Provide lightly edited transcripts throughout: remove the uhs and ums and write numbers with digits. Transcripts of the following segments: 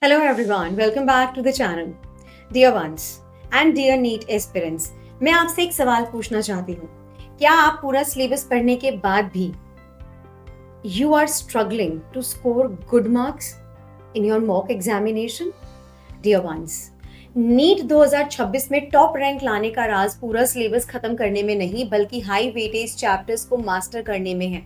Hello everyone, welcome back to the channel. Dear ones and dear NEET aspirants, मैं आपसे एक सवाल पूछना चाहती हूँ. क्या आप पूरा सिलेबस पढ़ने के बाद भी you are struggling to score good marks in your mock examination? Dear ones, NEET 2026 में टॉप रैंक लाने का राज पूरा सिलेबस खत्म करने में नहीं बल्कि हाई वेटेज चैप्टर्स को मास्टर करने में है.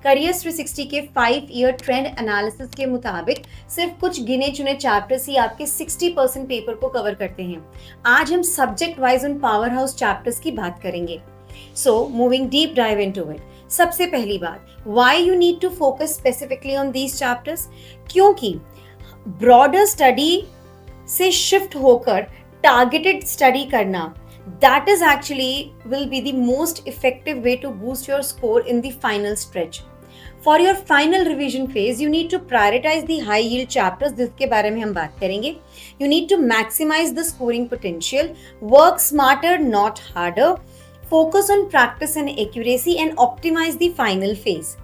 करियर 360 के 5 ईयर ट्रेंड एनालिसिस के मुताबिक सिर्फ कुछ गिने चुने चैप्टर्स ही आपके 60% पेपर को कवर करते हैं. आज हम सब्जेक्ट वाइज उन पावर हाउस चैप्टर्स की बात करेंगे. So moving deep dive into it. सबसे पहली बात, why you need to focus specifically on these chapters? क्योंकि ब्रॉडर स्टडी से शिफ्ट होकर टारगेटेड स्टडी करना, that is actually will be the most effective way to boost your score in the final stretch. For your final revision phase, you need to prioritize the high yield chapters जिसके बारे में हम बात करेंगे. You need to maximize the scoring potential, work smarter not harder, focus on practice and accuracy and optimize the final phase.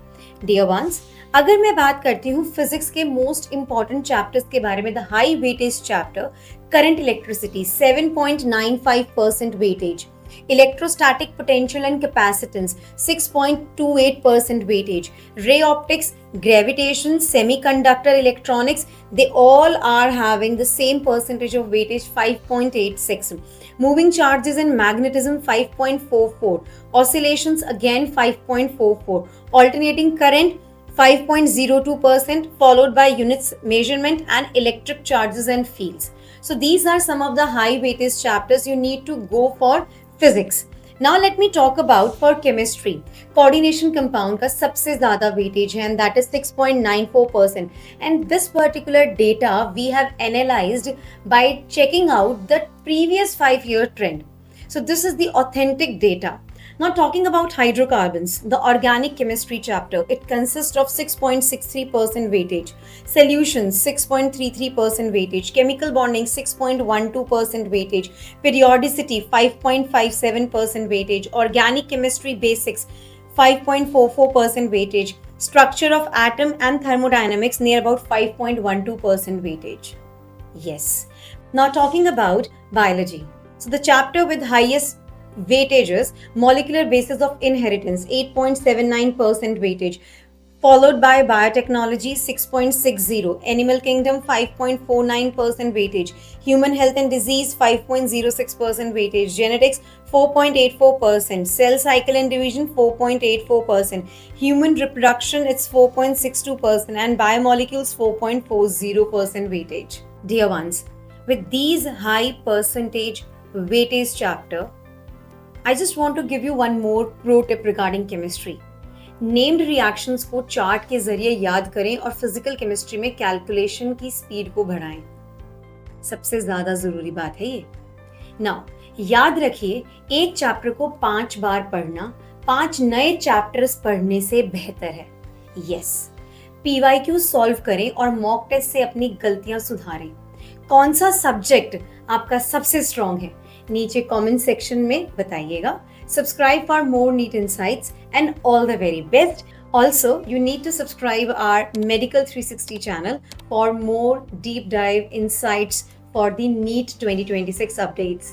Dear ones, अगर मैं बात करती हूँ फिजिक्स के मोस्ट इंपॉर्टेंट चैप्टर्स के बारे में, the high weightage chapter current electricity 7.95% weightage, electrostatic potential and capacitance 6.28% weightage, ray optics, gravitation, semiconductor electronics, they all are having the same percentage of weightage 5.86, moving charges and magnetism 5.44, oscillations again 5.44, alternating current 5.02%, followed by units measurement and electric charges and fields. So these are some of the high weightage chapters you need to go for physics. Now let me talk about for chemistry. Coordination compound का सबसे ज़्यादा weightage है and that is 6.94%. And this particular data we have analyzed by checking out the previous 5-year trend. So this is the authentic data. Now talking about hydrocarbons, the organic chemistry chapter, it consists of 6.63% weightage, solutions 6.33% weightage, chemical bonding 6.12% weightage, periodicity 5.57% weightage, organic chemistry basics 5.44% weightage, structure of atom and thermodynamics near about 5.12% weightage. Yes. Now talking about biology. So the chapter with highest weightages, molecular basis of inheritance 8.79% weightage, followed by biotechnology 6.60, animal kingdom 5.49% weightage, human health and disease 5.06% weightage, genetics 4.84%, cell cycle and division 4.84%, human reproduction it's 4.62%, and biomolecules 4.40% weightage. Dear ones, with these high percentage weightage chapter, I just want to give you one more pro tip regarding chemistry. Named reactions को chart के जरिए याद करें और physical chemistry में calculation की speed को बढ़ाएं. सबसे ज्यादा जरूरी बात है ये. नाउ याद रखिए, एक चैप्टर को 5 बार पढ़ना 5 नए चैप्टर्स पढ़ने से बेहतर है. यस, PYQ सॉल्व करें और मॉक टेस्ट से अपनी गलतियां सुधारें. कौन सा सब्जेक्ट आपका सबसे स्ट्रॉन्ग है, नीचे कमेंट सेक्शन में बताइएगा. Subscribe for more NEET insights and all the very best. Also, you need to subscribe our Medical 360 channel for more deep dive insights for the NEET 2026 updates.